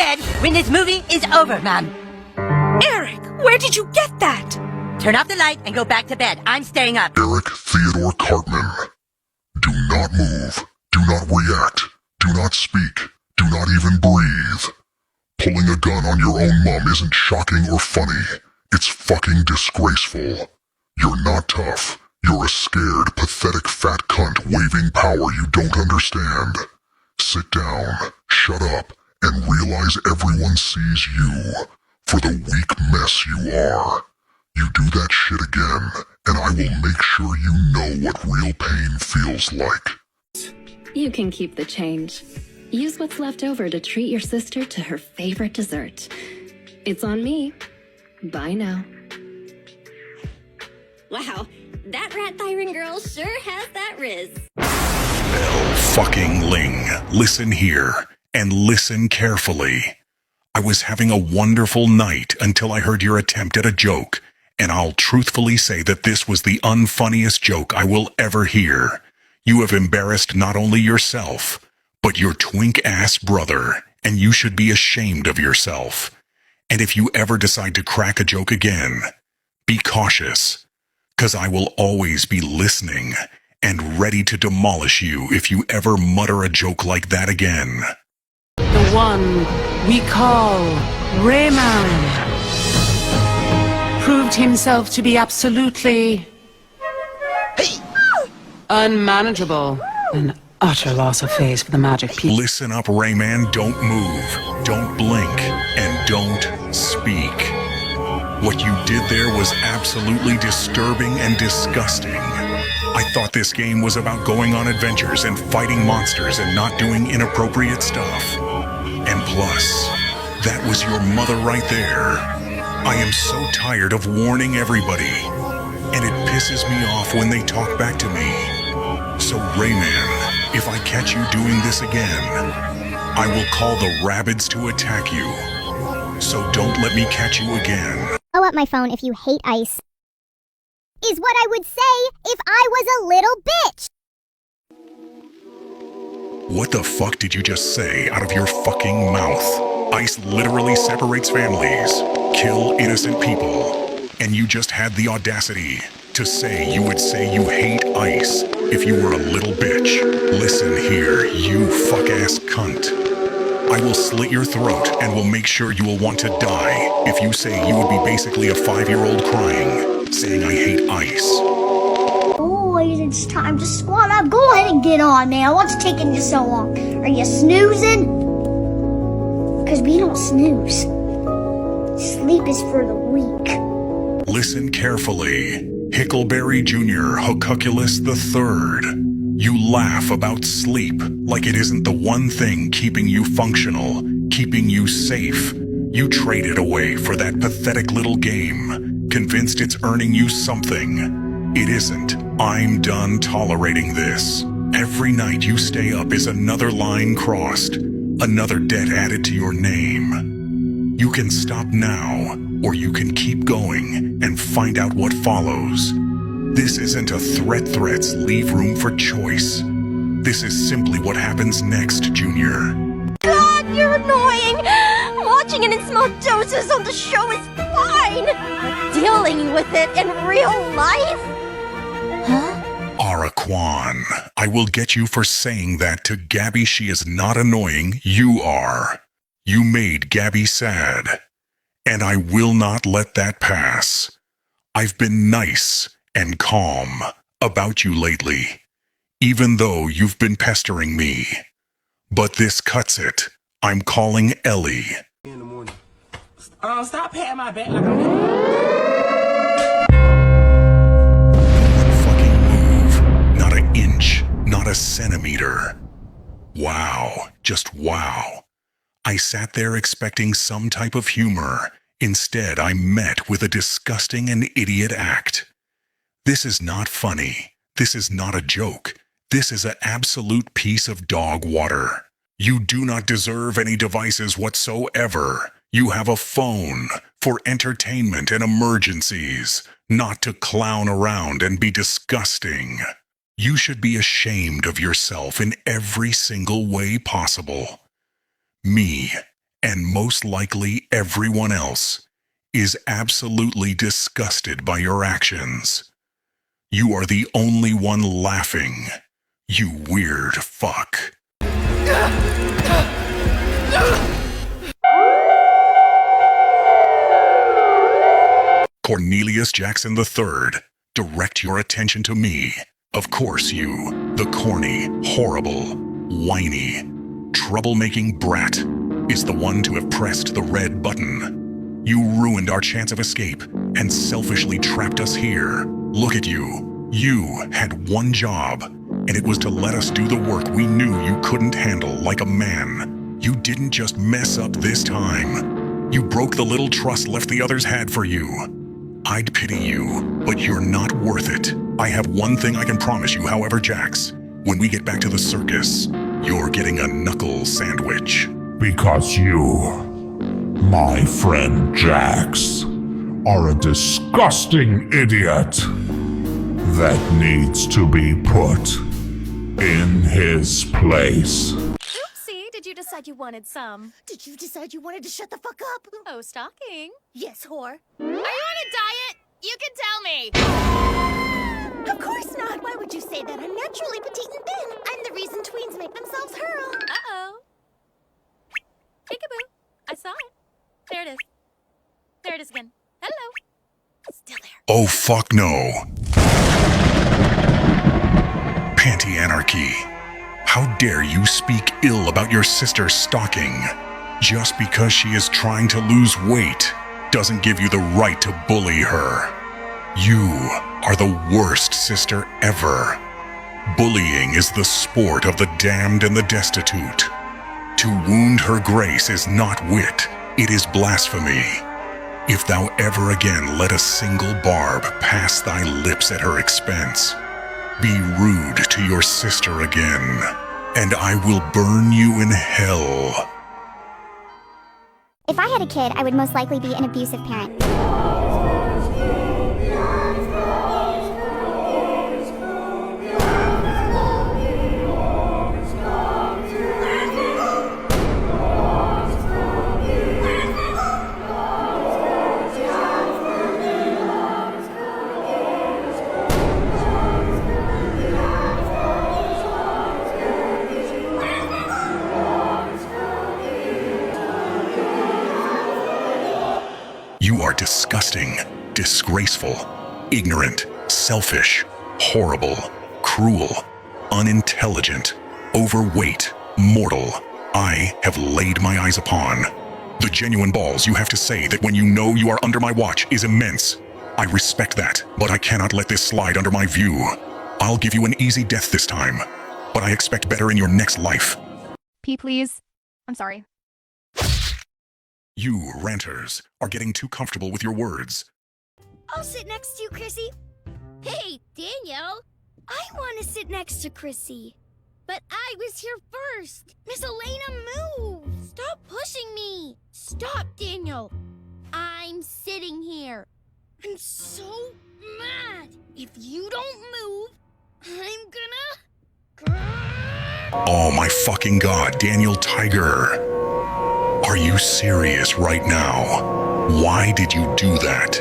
bed when this movie is over, Mom. Eric, where did you get that? Turn off the light and go back to bed. I'm staying up. Eric Theodore Cartman. Do not move. Do not react. Do not speak. Do not even breathe. Pulling a gun on your own mom isn't shocking or funny. It's fucking disgraceful. You're not tough. You're a scared, pathetic fat cunt waving power you don't understand. Sit down, shut up, and realize everyone sees you for the weak mess you are. You do that shit again, and I will make sure you know what real pain feels like. You can keep the change. Use what's left over to treat your sister to her favorite dessert. It's on me. Bye now. Wow, that rat Byron girl sure has that riz. Fucking Ling, listen here, and listen carefully. I was having a wonderful night until I heard your attempt at a joke, and I'll truthfully say that this was the unfunniest joke I will ever hear. You have embarrassed not only yourself, but your twink-ass brother, and you should be ashamed of yourself. And if you ever decide to crack a joke again, be cautious, 'cause I will always be listening and ready to demolish you if you ever mutter a joke like that again. The one we call Rayman proved himself to be absolutely unmanageable. An utter loss of phase for the magic people. Listen up, Rayman, don't move, don't blink, and don't speak. What you did there was absolutely disturbing and disgusting. I thought this game was about going on adventures and fighting monsters and not doing inappropriate stuff. And plus, that was your mother right there. I am so tired of warning everybody, and it pisses me off when they talk back to me. So Rayman, if I catch you doing this again, I will call the Rabbids to attack you. So don't let me catch you again. Blow up my phone if you hate ice. Is what I would say if I was a little bitch. What the fuck did you just say out of your fucking mouth? Ice literally separates families, kill innocent people, and you just had the audacity to say you would say you hate ice if you were a little bitch. Listen here, you fuck-ass cunt. I will slit your throat and will make sure you will want to die if you say you would be basically a 5-year-old crying, saying I hate ice. Boys, it's time to squat up. Go ahead and get on, man. What's taking you so long? Are you snoozing? Because we don't snooze. Sleep is for the weak. Listen carefully. Hickleberry Jr. Hocuculus III. You laugh about sleep like it isn't the one thing keeping you functional, keeping you safe. You trade it away for that pathetic little game, convinced it's earning you something. It isn't. I'm done tolerating this. Every night you stay up is another line crossed, another debt added to your name. You can stop now, or you can keep going and find out what follows. This isn't a threats leave room for choice. This is simply what happens next, Junior. God, you're annoying! Watching it in small doses on the show is fine! Dealing with it in real life? Huh? Araquan, I will get you for saying that to Gabby. She is not annoying, you are. You made Gabby sad. And I will not let that pass. I've been nice and calm about you lately, even though you've been pestering me. But this cuts it. I'm calling Ellie. In the morning. Stop patting my back. Fucking move. Not an inch, not a centimeter. Wow, just wow. I sat there expecting some type of humor. Instead, I met with a disgusting and idiot act. This is not funny. This is not a joke. This is an absolute piece of dog water. You do not deserve any devices whatsoever. You have a phone for entertainment and emergencies, not to clown around and be disgusting. You should be ashamed of yourself in every single way possible. Me and most likely everyone else, is absolutely disgusted by your actions. You are the only one laughing, you weird fuck. Cornelius Jackson III, direct your attention to me. Of course you, the corny, horrible, whiny, troublemaking brat, is the one to have pressed the red button. You ruined our chance of escape and selfishly trapped us here. Look at you. You had one job, and it was to let us do the work we knew you couldn't handle like a man. You didn't just mess up this time. You broke the little trust left the others had for you. I'd pity you, but you're not worth it. I have one thing I can promise you, however, Jax. When we get back to the circus, you're getting a knuckle sandwich. Because you, my friend Jax, are a disgusting idiot that needs to be put in his place. Oopsie, did you decide you wanted some? Did you decide you wanted to shut the fuck up? Oh, stalking. Yes, whore. Are you on a diet? You can tell me. Of course not. Why would you say that? I'm naturally petite and thin. I'm the reason tweens make themselves hurl. Uh-oh. Peekaboo. I saw it. There it is. There it is again. Hello. Still there. Oh fuck no. Panty anarchy. How dare you speak ill about your sister stalking? Just because she is trying to lose weight doesn't give you the right to bully her. You are the worst sister ever. Bullying is the sport of the damned and the destitute. To wound her grace is not wit, it is blasphemy. If thou ever again let a single barb pass thy lips at her expense, be rude to your sister again, and I will burn you in hell. If I had a kid, I would most likely be an abusive parent. You are disgusting, disgraceful, ignorant, selfish, horrible, cruel, unintelligent, overweight, mortal. I have laid my eyes upon. The genuine balls you have to say that when you know you are under my watch is immense. I respect that, but I cannot let this slide under my view. I'll give you an easy death this time, but I expect better in your next life. Pee, please. I'm sorry. You, ranters, are getting too comfortable with your words. I'll sit next to you, Chrissy. Hey, Daniel. I want to sit next to Chrissy. But I was here first. Miss Elena, move. Stop pushing me. Stop, Daniel. I'm sitting here. I'm so mad. If you don't move, I'm gonna... Oh my fucking god, Daniel Tiger. Are you serious right now? Why did you do that?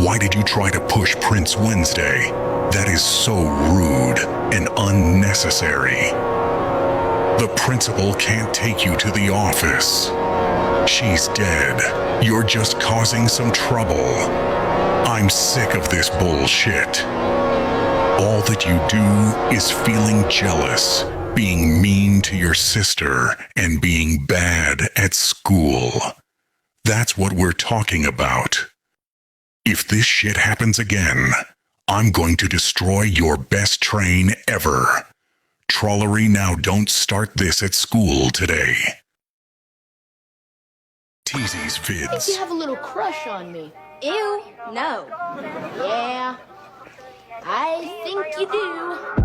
Why did you try to push Prince Wednesday? That is so rude and unnecessary. The principal can't take you to the office. She's dead. You're just causing some trouble. I'm sick of this bullshit. All that you do is feeling jealous, being mean to your sister, and being bad at school. That's what we're talking about. If this shit happens again, I'm going to destroy your best train ever. Trollery, now don't start this at school today. Teasy's I think vids. you have a little crush on me. Ew, no. Yeah, I think you do.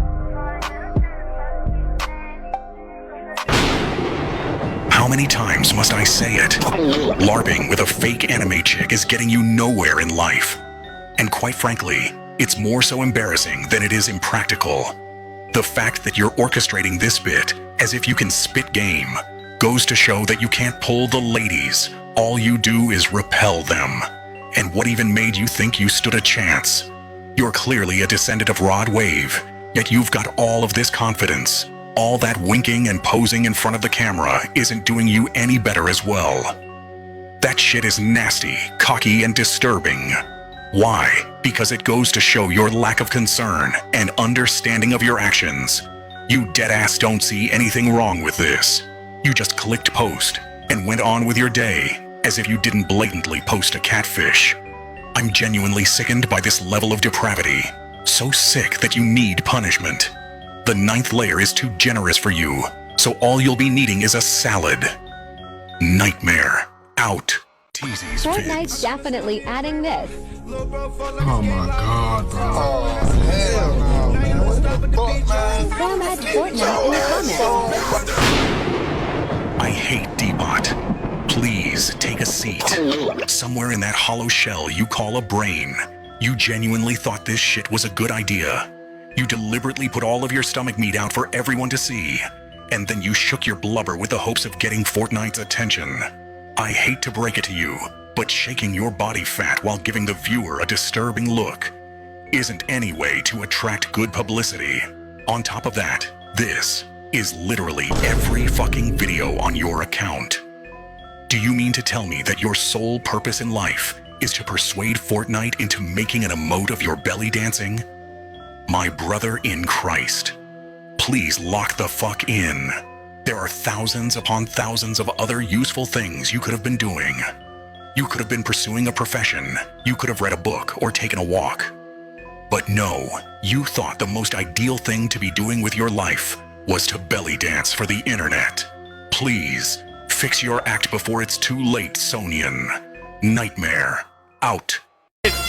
How many times must I say it? LARPing with a fake anime chick is getting you nowhere in life. And quite frankly, it's more so embarrassing than it is impractical. The fact that you're orchestrating this bit as if you can spit game, Goes to show that you can't pull the ladies. All you do is repel them. And what even made you think you stood a chance? You're clearly a descendant of Rod Wave, yet you've got all of this confidence. All that winking and posing in front of the camera isn't doing you any better as well. That shit is nasty, cocky, and disturbing. Why? Because it goes to show your lack of concern and understanding of your actions. You deadass don't see anything wrong with this. You just clicked post and went on with your day as if you didn't blatantly post a catfish. I'm genuinely sickened by this level of depravity. So sick that you need punishment. The 9th layer is too generous for you, so all you'll be needing is a salad. Nightmare. Out. Teasy's Fortnite's definitely adding this. Oh my god, bro. Oh, hell no, man. What's up with the beach, man? Come at Fortnite in the comments. I hate D-Bot. Please take a seat. Somewhere in that hollow shell you call a brain. You genuinely thought this shit was a good idea. You deliberately put all of your stomach meat out for everyone to see. And then you shook your blubber with the hopes of getting Fortnite's attention. I hate to break it to you, but shaking your body fat while giving the viewer a disturbing look isn't any way to attract good publicity. On top of that, this is literally every fucking video on your account. Do you mean to tell me that your sole purpose in life is to persuade Fortnite into making an emote of your belly dancing? My brother in Christ, please lock the fuck in. There are thousands upon thousands of other useful things you could have been doing. You could have been pursuing a profession. You could have read a book or taken a walk. But no, you thought the most ideal thing to be doing with your life was to belly dance for the internet. Please, fix your act before it's too late, Sonian. Nightmare. Out.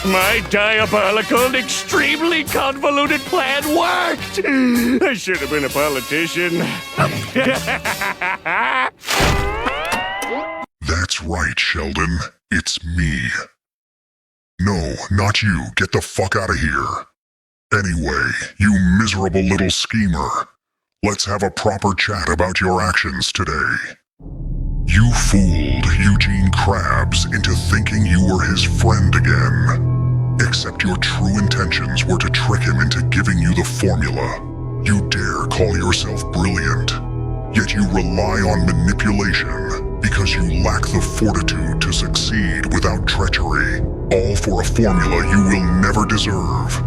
My diabolical, extremely convoluted plan worked! I should have been a politician. That's right, Sheldon. It's me. No, not you. Get the fuck out of here. Anyway, you miserable little schemer. Let's have a proper chat about your actions today. You fooled Eugene Krabs into thinking you were his friend again. Except your true intentions were to trick him into giving you the formula. You dare call yourself brilliant, yet you rely on manipulation because you lack the fortitude to succeed without treachery, all for a formula you will never deserve.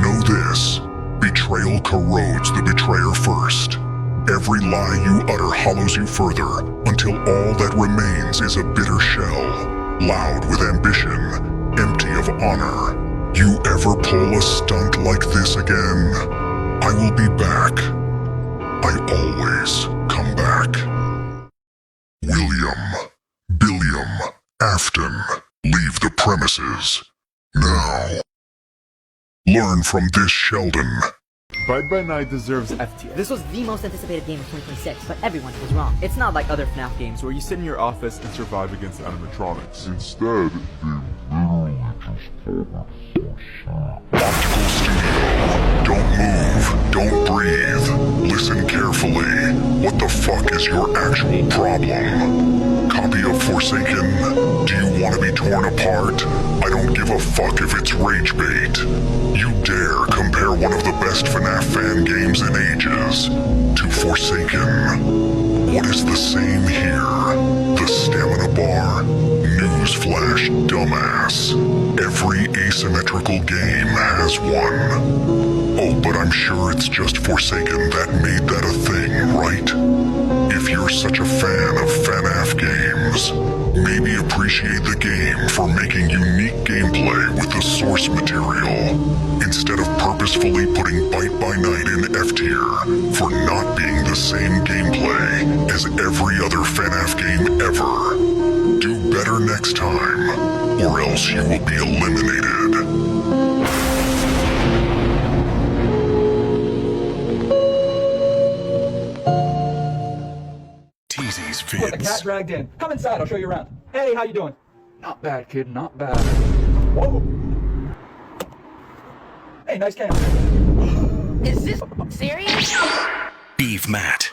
Know this, betrayal corrodes the betrayer first. Every lie you utter hollows you further, until all that remains is a bitter shell, loud with ambition, empty of honor. You ever pull a stunt like this again? I will be back. I always come back. William, Billiam, Afton, leave the premises. Now. Learn from this Sheldon. Bird by Night deserves F tier. This was the most anticipated game of 2026, but everyone was wrong. It's not like other FNAF games where you sit in your office and survive against animatronics. Instead, they literally just told us. Optical Studio. Don't move. Don't breathe. Listen carefully. What the fuck is your actual problem? Copy of Forsaken? Do you want to be torn apart? I don't give a fuck if it's rage bait. You dare compare one of the best FNAF fan games in ages to Forsaken. What is the same here? The stamina bar? Newsflash, dumbass. Every asymmetrical game has one. Oh, but I'm sure it's just Forsaken that made that a thing, right? If you're such a fan of FNAF games, maybe appreciate the game for making unique gameplay with the source material, instead of purposefully putting Bite by Night in F tier for not being the same gameplay as every other FNAF game ever. Do better next time, or else you will be eliminated. Teasy's What, the cat dragged in. Come inside, I'll show you around. Hey, how you doing? Not bad, kid, not bad. Whoa. Hey, nice camera. Is this serious? Beef Matt,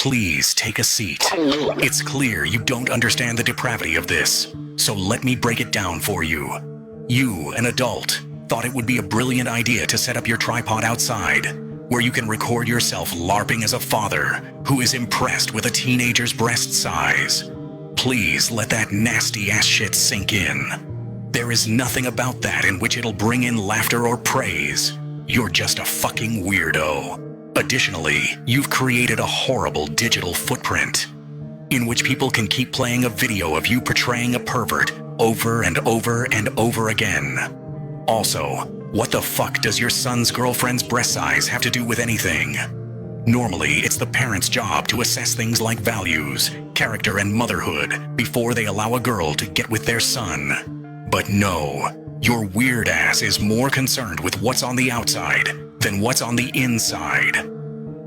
Please take a seat. It's clear you don't understand the depravity of this, so let me break it down for you. You, an adult, thought it would be a brilliant idea to set up your tripod outside, where you can record yourself LARPing as a father who is impressed with a teenager's breast size. Please let that nasty-ass shit sink in. There is nothing about that in which it'll bring in laughter or praise. You're just a fucking weirdo. Additionally, you've created a horrible digital footprint in which people can keep playing a video of you portraying a pervert over and over and over again. Also, what the fuck does your son's girlfriend's breast size have to do with anything? Normally, it's the parent's job to assess things like values, character, and motherhood before they allow a girl to get with their son. But no, your weird ass is more concerned with what's on the outside than what's on the inside.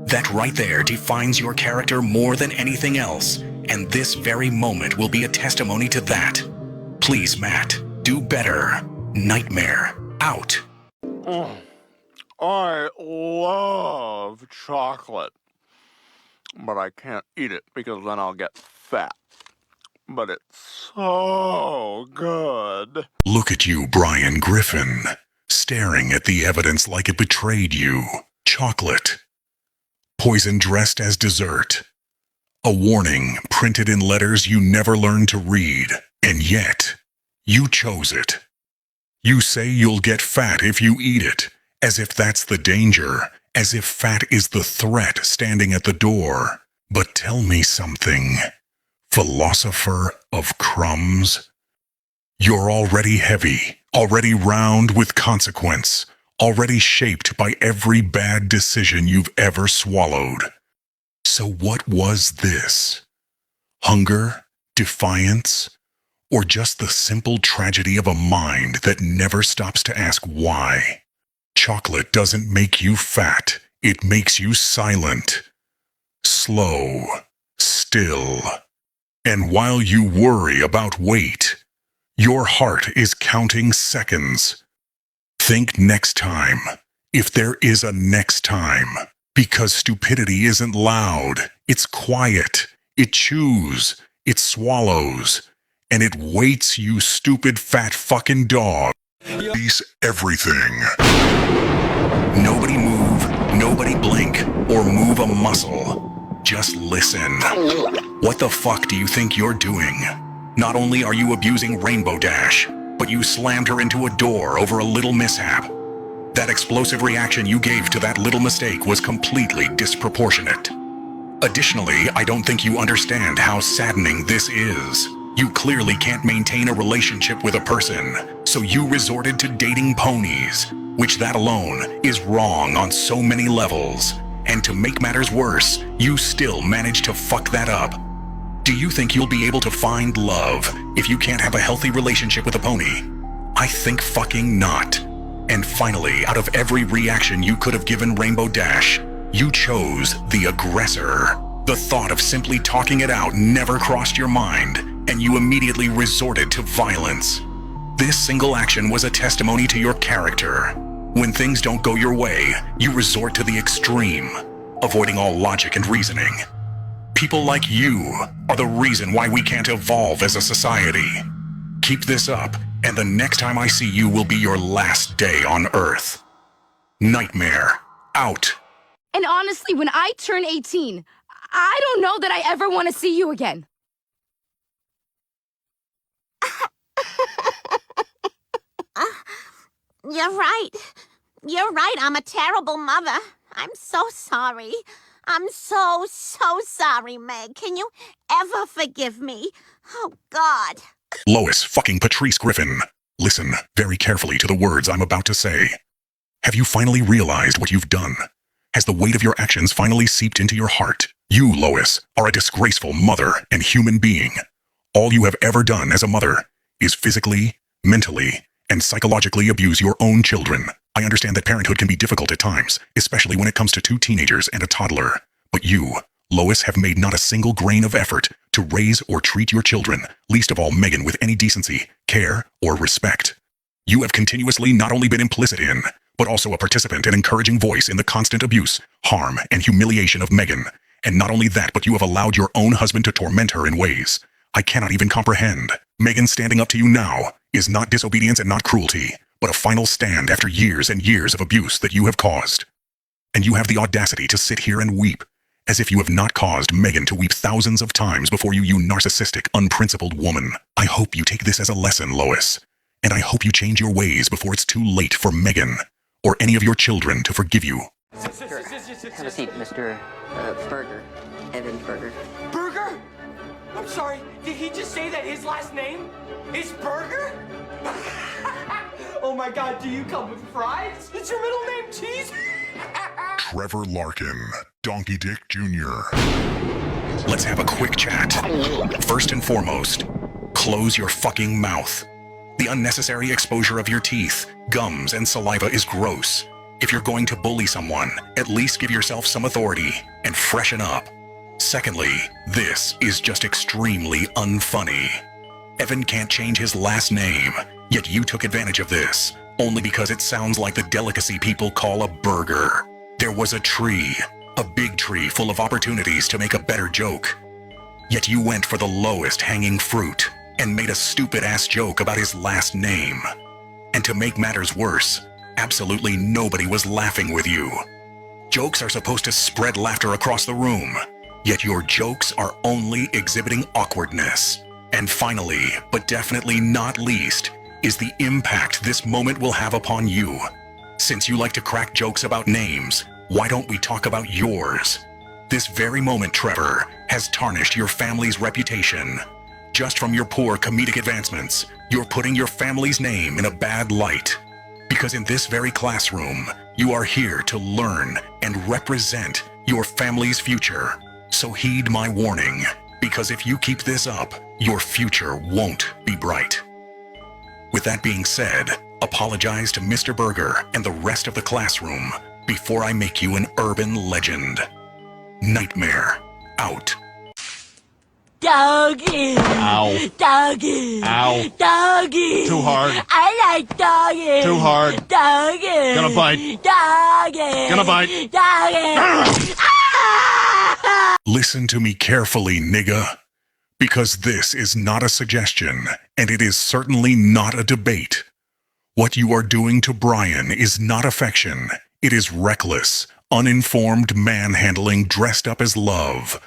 That right there defines your character more than anything else, and this very moment will be a testimony to that. Please, Matt, do better. Nightmare, out. I love chocolate, but I can't eat it because then I'll get fat. But it's so good. Look at you, Brian Griffin, staring at the evidence like it betrayed you. Chocolate. Poison dressed as dessert. A warning printed in letters you never learned to read, and yet, you chose it. You say you'll get fat if you eat it, as if that's the danger, as if fat is the threat standing at the door. But tell me something, philosopher of crumbs. You're already heavy, already round with consequence, already shaped by every bad decision you've ever swallowed. So what was this? Hunger? Defiance? Or just the simple tragedy of a mind that never stops to ask why? Chocolate doesn't make you fat, it makes you silent. Slow. Still. And while you worry about weight, your heart is counting seconds. Think next time, if there is a next time. Because stupidity isn't loud, it's quiet, it chews, it swallows, and it waits, you stupid fat fucking dog. Release everything. Nobody move, nobody blink, or move a muscle. Just listen. What the fuck do you think you're doing? Not only are you abusing Rainbow Dash, but you slammed her into a door over a little mishap. That explosive reaction you gave to that little mistake was completely disproportionate. Additionally, I don't think you understand how saddening this is. You clearly can't maintain a relationship with a person, so you resorted to dating ponies, which that alone is wrong on so many levels. And to make matters worse, you still managed to fuck that up. Do you think you'll be able to find love if you can't have a healthy relationship with a pony? I think fucking not. And finally, out of every reaction you could have given Rainbow Dash, you chose the aggressor. The thought of simply talking it out never crossed your mind, and you immediately resorted to violence. This single action was a testimony to your character. When things don't go your way, you resort to the extreme, avoiding all logic and reasoning. People like you are the reason why we can't evolve as a society. Keep this up, and the next time I see you will be your last day on Earth. Nightmare, out. And honestly, when I turn 18, I don't know that I ever want to see you again. You're right. You're right. I'm a terrible mother. I'm so sorry. I'm so sorry, Meg. Can you ever forgive me? Oh, God. Lois fucking Patrice Griffin, listen very carefully to the words I'm about to say. Have you finally realized what you've done? Has the weight of your actions finally seeped into your heart? You, Lois, are a disgraceful mother and human being. All you have ever done as a mother is physically, mentally, and psychologically abuse your own children. I understand that parenthood can be difficult at times, especially when it comes to 2 teenagers and a toddler. But you, Lois, have made not a single grain of effort to raise or treat your children, least of all Megan, with any decency, care, or respect. You have continuously not only been implicit in, but also a participant and encouraging voice in the constant abuse, harm, and humiliation of Megan, And not only that, but you have allowed your own husband to torment her in ways I cannot even comprehend. Megan standing up to you now is not disobedience and not cruelty, but a final stand after years and years of abuse that you have caused. And you have the audacity to sit here and weep, as if you have not caused Megan to weep thousands of times before you, you narcissistic, unprincipled woman. I hope you take this as a lesson, Lois. And I hope you change your ways before it's too late for Megan or any of your children to forgive you. Sure. Have a seat, Mr. Berger. Evan Berger. Berger? I'm sorry, did he just say that his last name is Berger? Oh my god, do you come with fries? Is your middle name Cheese? Trevor Larkin, Donkey Dick Jr. Let's have a quick chat. First and foremost, close your fucking mouth. The unnecessary exposure of your teeth, gums, and saliva is gross. If you're going to bully someone, at least give yourself some authority and freshen up. Secondly, this is just extremely unfunny. Evan can't change his last name, yet you took advantage of this, only because it sounds like the delicacy people call a burger. There was a tree, a big tree full of opportunities to make a better joke. Yet you went for the lowest hanging fruit and made a stupid-ass joke about his last name. And to make matters worse, absolutely nobody was laughing with you. Jokes are supposed to spread laughter across the room, yet your jokes are only exhibiting awkwardness. And finally, but definitely not least, is the impact this moment will have upon you. Since you like to crack jokes about names, why don't we talk about yours? This very moment, Trevor, has tarnished your family's reputation. Just from your poor comedic advancements, you're putting your family's name in a bad light. Because in this very classroom, you are here to learn and represent your family's future. So heed my warning, because if you keep this up, your future won't be bright. With that being said, apologize to Mr. Berger and the rest of the classroom before I make you an urban legend. Nightmare out. Doggy. Ow. Doggy. Ow. Doggy. Too hard. I like doggy. Too hard. Doggy. Gonna bite. Doggy. Gonna bite. Doggy. Listen to me carefully, nigga. Because this is not a suggestion, and it is certainly not a debate. What you are doing to Brian is not affection. It is reckless, uninformed manhandling dressed up as love.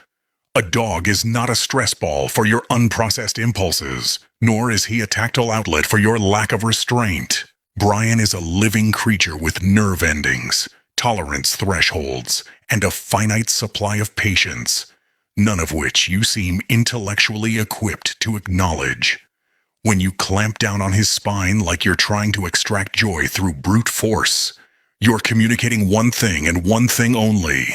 A dog is not a stress ball for your unprocessed impulses, nor is he a tactile outlet for your lack of restraint. Brian is a living creature with nerve endings, tolerance thresholds, and a finite supply of patience, none of which you seem intellectually equipped to acknowledge. When you clamp down on his spine like you're trying to extract joy through brute force, you're communicating one thing and one thing only,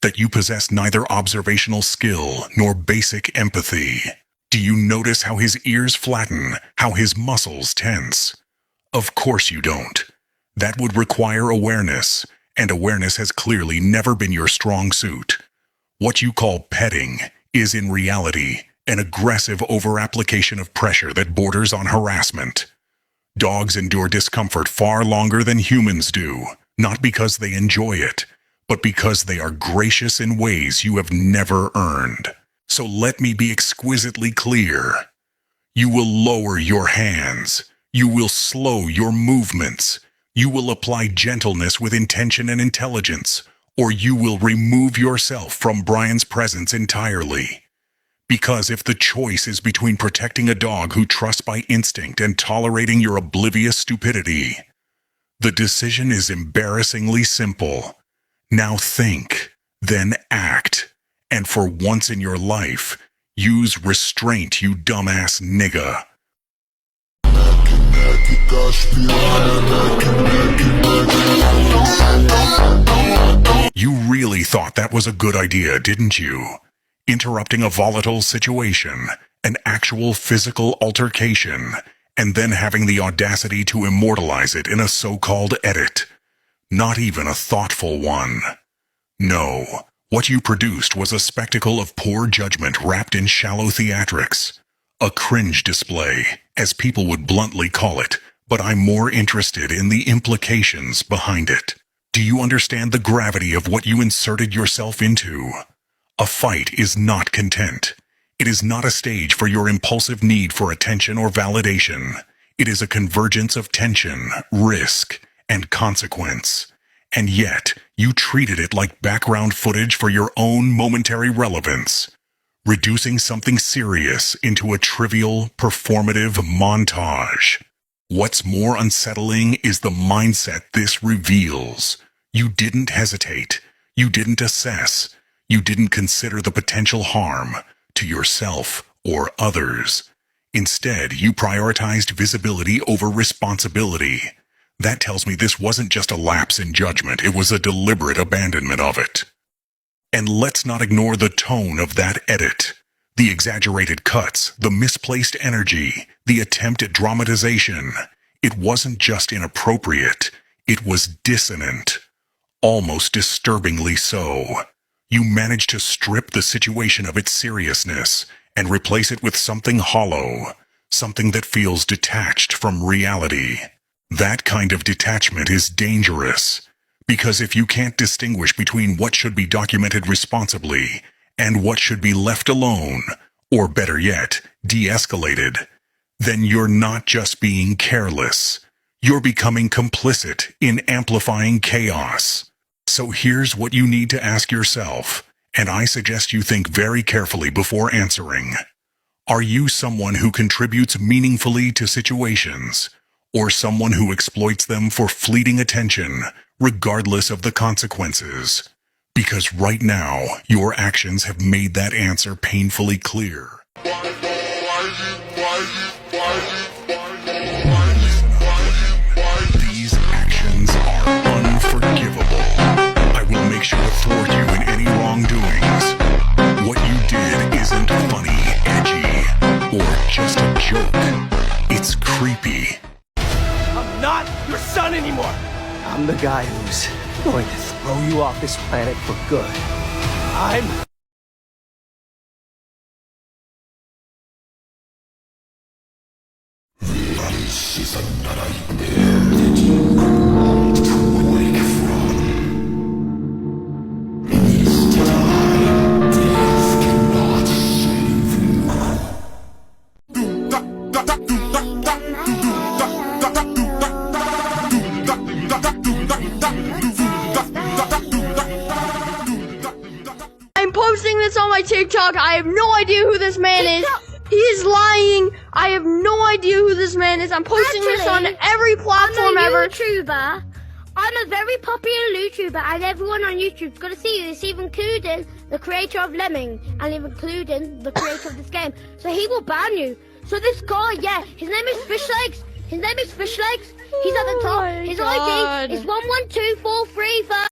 that you possess neither observational skill nor basic empathy. Do you notice how his ears flatten, how his muscles tense? Of course you don't. That would require awareness, and awareness has clearly never been your strong suit. What you call petting is in reality an aggressive over-application of pressure that borders on harassment. Dogs endure discomfort far longer than humans do, not because they enjoy it, but because they are gracious in ways you have never earned. So let me be exquisitely clear. You will lower your hands. You will slow your movements. You will apply gentleness with intention and intelligence, or you will remove yourself from Brian's presence entirely. Because if the choice is between protecting a dog who trusts by instinct and tolerating your oblivious stupidity, the decision is embarrassingly simple. Now think, then act, and for once in your life, use restraint, you dumbass nigga. You really thought that was a good idea, didn't you? Interrupting a volatile situation, an actual physical altercation, and then having the audacity to immortalize it in a so-called edit. Not even a thoughtful one. No, what you produced was a spectacle of poor judgment wrapped in shallow theatrics. A cringe display, as people would bluntly call it, but I'm more interested in the implications behind it. Do you understand the gravity of what you inserted yourself into? A fight is not content. It is not a stage for your impulsive need for attention or validation. It is a convergence of tension, risk, and consequence. And yet, you treated it like background footage for your own momentary relevance, reducing something serious into a trivial, performative montage. What's more unsettling is the mindset this reveals. You didn't hesitate. You didn't assess. You didn't consider the potential harm to yourself or others. Instead, you prioritized visibility over responsibility. That tells me this wasn't just a lapse in judgment, it was a deliberate abandonment of it. And let's not ignore the tone of that edit. The exaggerated cuts, the misplaced energy, the attempt at dramatization. It wasn't just inappropriate, it was dissonant. Almost disturbingly so. You managed to strip the situation of its seriousness and replace it with something hollow, something that feels detached from reality. That kind of detachment is dangerous, because if you can't distinguish between what should be documented responsibly and what should be left alone, or better yet, de-escalated, then you're not just being careless. You're becoming complicit in amplifying chaos. So here's what you need to ask yourself, and I suggest you think very carefully before answering. Are you someone who contributes meaningfully to situations, or someone who exploits them for fleeting attention, regardless of the consequences? Because right now, your actions have made that answer painfully clear. These actions are unforgivable. I will make sure to thwart you in any wrongdoings. What you did isn't funny, edgy, or just a joke. It's creepy. I'm not your son anymore. I'm the guy who's going to throw you off this planet for good. I'm... This is a nightmare that you want to wake from. This time, death cannot save I'm posting this on my TikTok. I have no idea who this man is. He is lying. I have no idea who this man is. I'm posting this on every platform I'm a ever. YouTuber. I'm a very popular YouTuber, and everyone on YouTube's gonna see this, even including the creator of Lemming, and even including the creator of this game. So he will ban you. So this guy, yeah, his name is Fishlegs. His name is Fishlegs. He's at the top. His ID is 112435.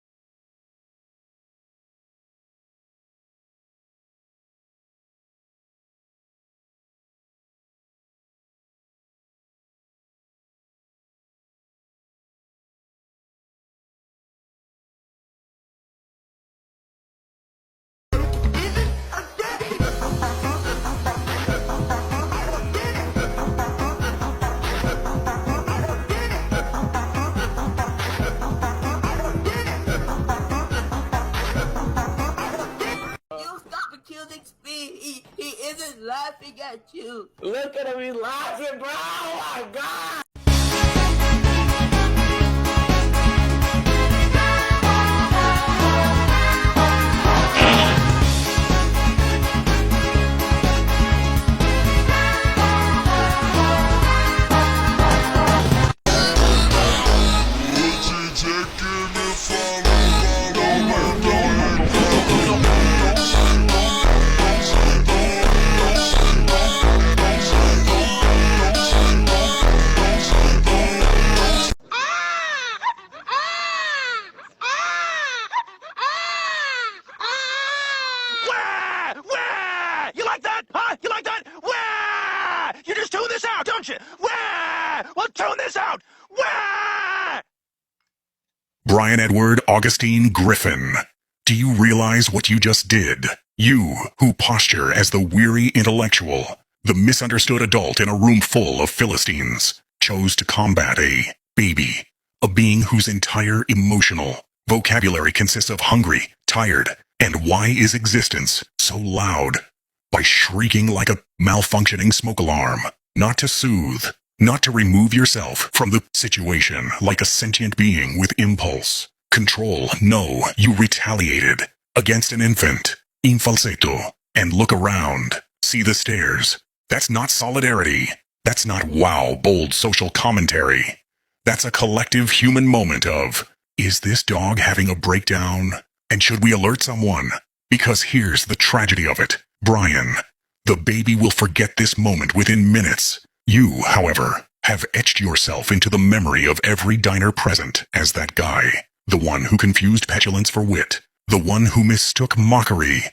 He isn't laughing at you. Look at him, he's laughing, bro! Oh my god! You like that? Huh? You like that? Wah! You just tune this out, don't you? Wah! Well, tune this out! Wah! Brian Edward Augustine Griffin. Do you realize what you just did? You, who posture as the weary intellectual, the misunderstood adult in a room full of Philistines, chose to combat a baby, a being whose entire emotional vocabulary consists of hungry, tired, And why is existence so loud? By shrieking like a malfunctioning smoke alarm, not to soothe, not to remove yourself from the situation like a sentient being with impulse. Control, no, you retaliated against an infant, in falsetto, and look around, see the stairs. That's not solidarity. That's not wow, bold social commentary. That's a collective human moment of, is this dog having a breakdown? And should we alert someone? Because here's the tragedy of it, Brian. The baby will forget this moment within minutes. You, however, have etched yourself into the memory of every diner present as that guy, the one who confused petulance for wit, the one who mistook mockery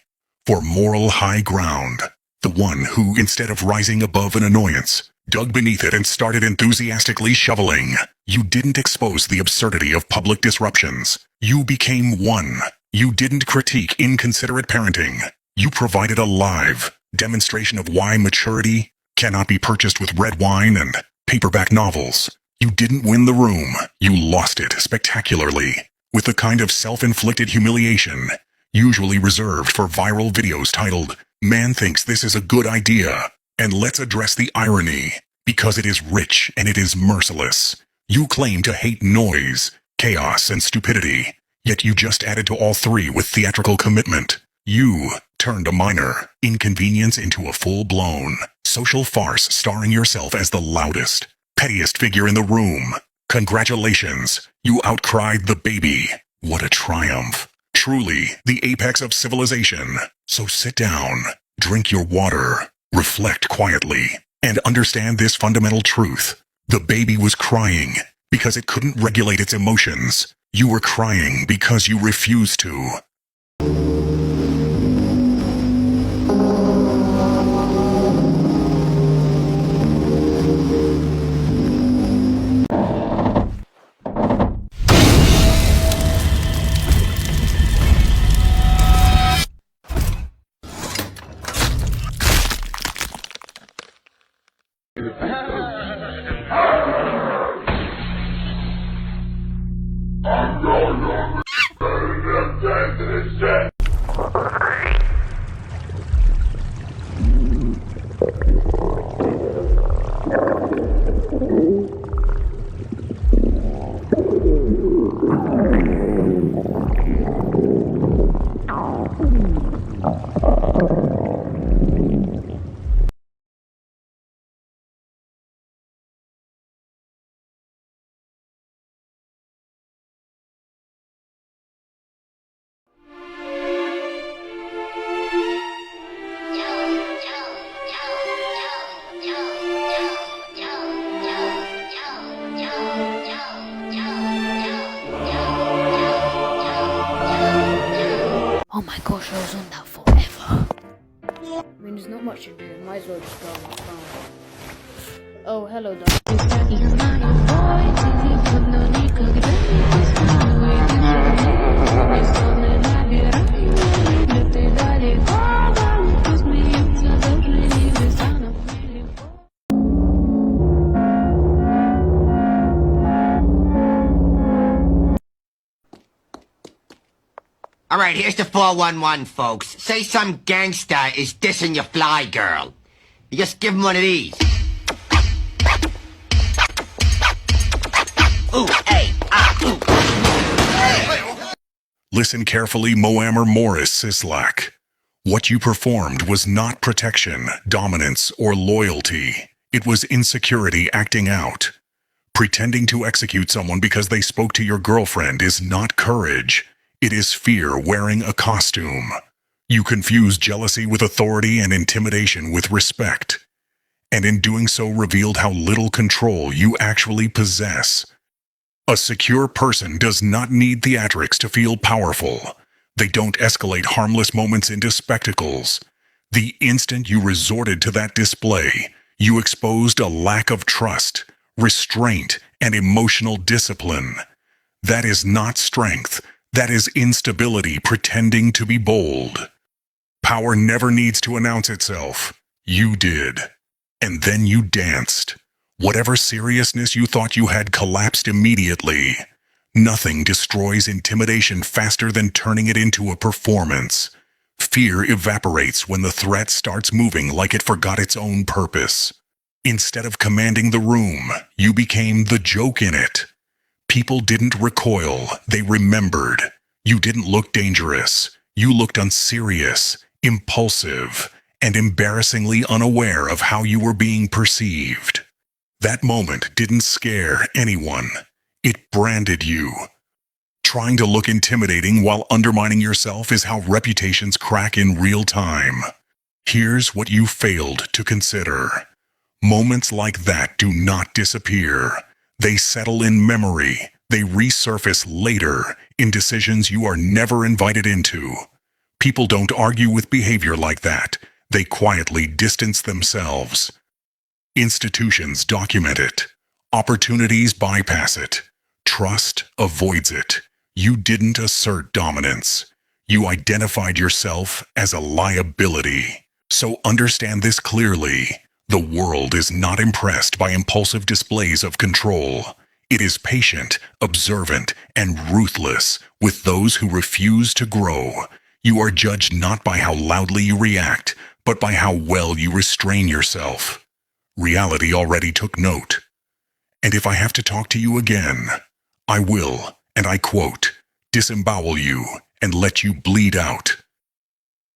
for moral high ground, the one who, instead of rising above an annoyance, dug beneath it and started enthusiastically shoveling. You didn't expose the absurdity of public disruptions. You became one. You didn't critique inconsiderate parenting. You provided a live demonstration of why maturity cannot be purchased with red wine and paperback novels. You didn't win the room. You lost it spectacularly, with the kind of self-inflicted humiliation usually reserved for viral videos titled, "Man Thinks This Is a Good Idea." And let's address the irony, because it is rich and it is merciless. You claim to hate noise, chaos, and stupidity, yet you just added to all three with theatrical commitment. You turned a minor inconvenience into a full-blown social farce starring yourself as the loudest, pettiest figure in the room. Congratulations, you outcried the baby. What a triumph. Truly, the apex of civilization. So sit down, drink your water, reflect quietly, and understand this fundamental truth. The baby was crying because it couldn't regulate its emotions. You were crying because you refused to. Oh my gosh, I was on that forever. I mean, there's not much to do. Might as well just go on my phone. Oh, hello, Doc. Alright, here's the 411, folks. Say some gangsta is dissing your fly girl. You just give him one of these. Ooh, hey, ooh. Listen carefully, Moammer Morris Sislak. What you performed was not protection, dominance, or loyalty. It was insecurity acting out. Pretending to execute someone because they spoke to your girlfriend is not courage. It is fear wearing a costume. You confuse jealousy with authority and intimidation with respect. And in doing so revealed how little control you actually possess. A secure person does not need theatrics to feel powerful. They don't escalate harmless moments into spectacles. The instant you resorted to that display, you exposed a lack of trust, restraint, and emotional discipline. That is not strength. That is instability pretending to be bold. Power never needs to announce itself. You did. And then you danced. Whatever seriousness you thought you had collapsed immediately. Nothing destroys intimidation faster than turning it into a performance. Fear evaporates when the threat starts moving like it forgot its own purpose. Instead of commanding the room, you became the joke in it. People didn't recoil, they remembered. You didn't look dangerous. You looked unserious, impulsive, and embarrassingly unaware of how you were being perceived. That moment didn't scare anyone. It branded you. Trying to look intimidating while undermining yourself is how reputations crack in real time. Here's what you failed to consider. Moments like that do not disappear. They settle in memory. They resurface later in decisions you are never invited into. People don't argue with behavior like that. They quietly distance themselves. Institutions document it. Opportunities bypass it. Trust avoids it. You didn't assert dominance. You identified yourself as a liability. So understand this clearly. The world is not impressed by impulsive displays of control. It is patient, observant, and ruthless with those who refuse to grow. You are judged not by how loudly you react, but by how well you restrain yourself. Reality already took note. And if I have to talk to you again, I will, and I quote, disembowel you and let you bleed out.